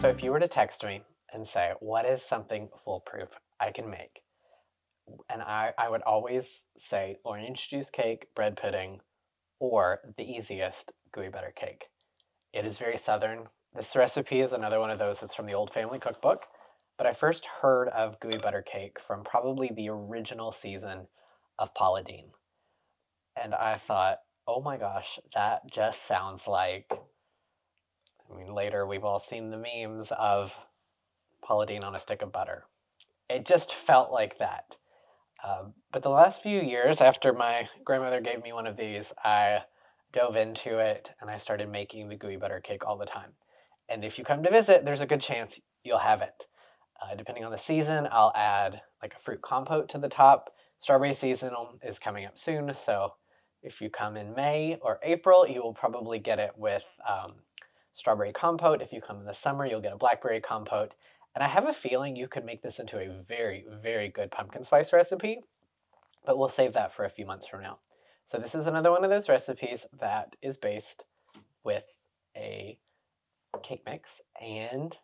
So if you were to text me and say, what is something foolproof I can make? And I would always say orange juice cake, bread pudding, or the easiest, gooey butter cake. It is very southern. This recipe is another one of those that's from the Old Family Cookbook, but I first heard of gooey butter cake from probably the original season of Paula Deen. And I thought, oh my gosh, that just sounds like, I mean, later we've all seen the memes of Paula Deen on a stick of butter. It just felt like that. But the last few years, after my grandmother gave me one of these, I dove into it and I started making the gooey butter cake all the time. And if you come to visit, there's a good chance you'll have it. Depending on the season, I'll add like a fruit compote to the top. Strawberry season is coming up soon, so if you come in May or April, you will probably get it with strawberry compote. If you come in the summer, you'll get a blackberry compote. And I have a feeling you could make this into a very, very good pumpkin spice recipe, but we'll save that for a few months from now. So this is another one of those recipes that is based with a cake mix, and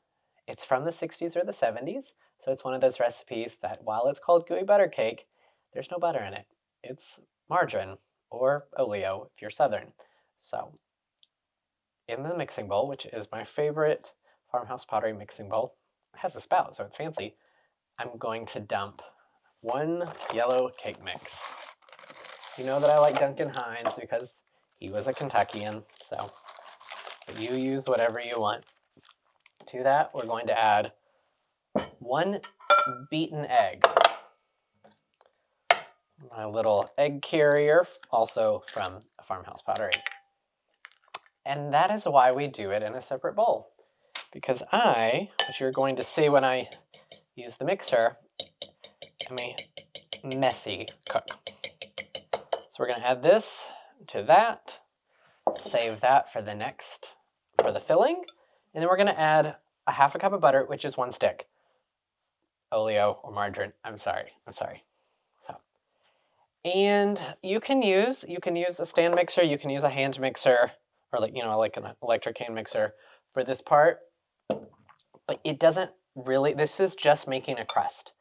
it's from the 60s or the 70s. So it's one of those recipes that while it's called gooey butter cake, there's no butter in it. It's margarine or oleo if you're Southern. So in the mixing bowl, which is my favorite farmhouse pottery mixing bowl, it has a spout, so it's fancy, I'm going to dump 1 yellow cake mix. You know that I like Duncan Hines because he was a Kentuckian, so you use whatever you want. To that, we're going to add 1 beaten egg. My little egg carrier, also from Farmhouse Pottery. And that is why we do it in a separate bowl. Because what you're going to see when I use the mixer, I'm a messy cook. So we're going to add this to that, save that for the filling, and then we're going to add a 1/2 cup of butter, which is 1 stick. Oleo or margarine, I'm sorry. So, and you can use a stand mixer, you can use a hand mixer, or like an electric hand mixer for this part, but it doesn't really, this is just making a crust.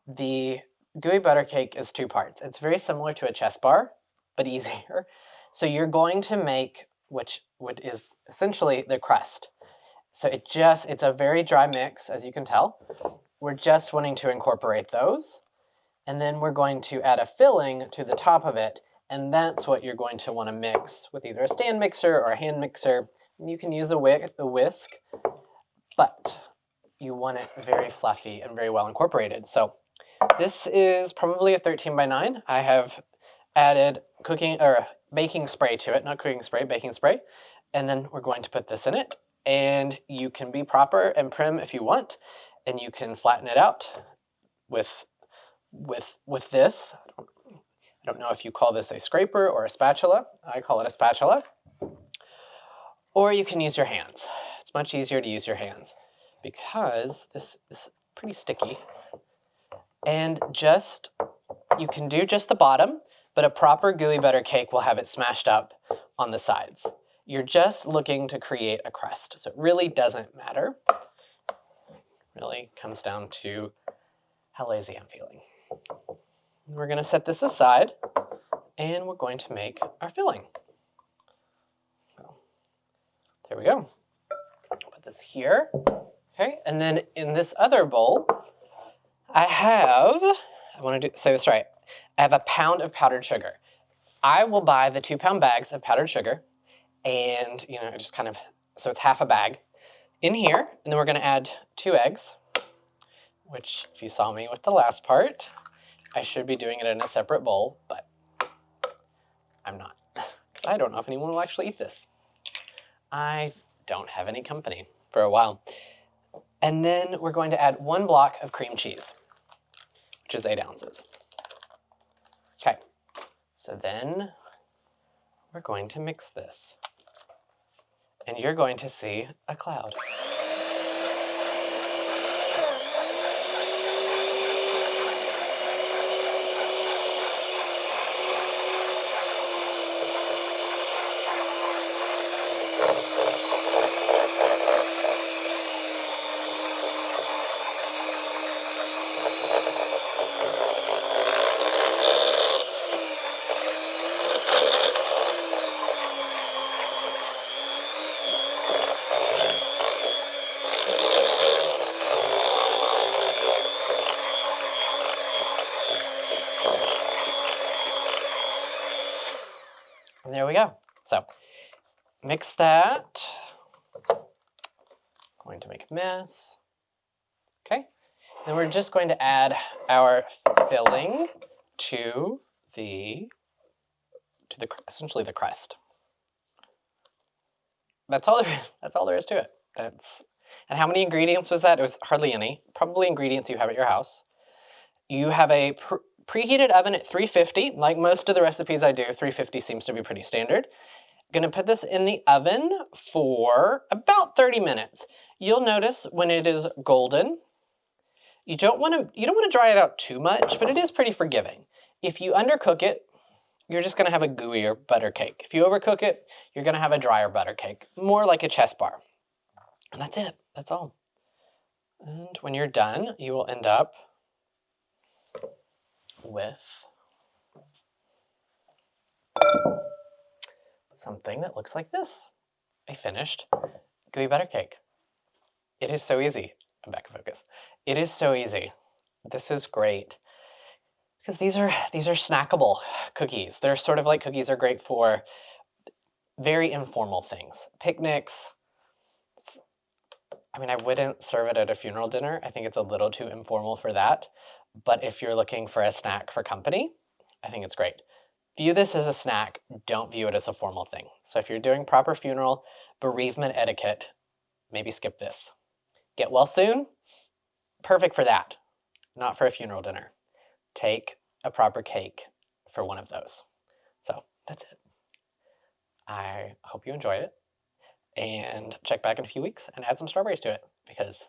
The gooey butter cake is 2 parts. It's very similar to a chess bar, but easier. So you're going to make, what is essentially the crust. So it's a very dry mix, as you can tell. We're just wanting to incorporate those. And then we're going to add a filling to the top of it. And that's what you're going to want to mix with either a stand mixer or a hand mixer. And you can use a whisk, but you want it very fluffy and very well incorporated. So this is probably a 13 by 9. I have added baking spray to it, not cooking spray, baking spray. And then we're going to put this in it. And you can be proper and prim if you want. And you can flatten it out with this. I don't know if you call this a scraper or a spatula. I call it a spatula. Or you can use your hands. It's much easier to use your hands because this is pretty sticky. And you can do just the bottom, but a proper gooey butter cake will have it smashed up on the sides. You're just looking to create a crust, so it really doesn't matter. It really comes down to how lazy I'm feeling. We're going to set this aside, and we're going to make our filling. So, there we go. Put this here. Okay, and then in this other bowl, I want to say this right, I have 1 pound of powdered sugar. I will buy the 2-pound bags of powdered sugar, and just kind of, so it's 1/2 a bag in here, and then we're going to add 2 eggs, which if you saw me with the last part, I should be doing it in a separate bowl, but I'm not, because I don't know if anyone will actually eat this. I don't have any company for a while. And then we're going to add 1 block of cream cheese, which is 8 ounces. Okay, so then we're going to mix this. And you're going to see a cloud. And there we go. So mix that. Going to make a mess. Okay. Then we're just going to add our filling to essentially the crust. That's all there is to it. And how many ingredients was that? It was hardly any. Probably ingredients you have at your house. You have a preheated oven at 350. Like most of the recipes I do, 350 seems to be pretty standard. Gonna put this in the oven for about 30 minutes. You'll notice when it is golden, you don't want to dry it out too much, but it is pretty forgiving. If you undercook it, you're just gonna have a gooey or butter cake. If you overcook it, you're gonna have a drier butter cake, more like a chess bar. And that's it, that's all. And when you're done, you will end up with something that looks like this. A finished gooey butter cake. It is so easy. I'm back in focus. It is so easy. This is great. Because these are snackable cookies. They're sort of like cookies are great for very informal things. Picnics. I mean, I wouldn't serve it at a funeral dinner. I think it's a little too informal for that. But if you're looking for a snack for company, I think it's great. View this as a snack. Don't view it as a formal thing. So if you're doing proper funeral bereavement etiquette, maybe skip this. Get well soon? Perfect for that. Not for a funeral dinner. Take a proper cake for one of those. So that's it. I hope you enjoy it. And check back in a few weeks and add some strawberries to it because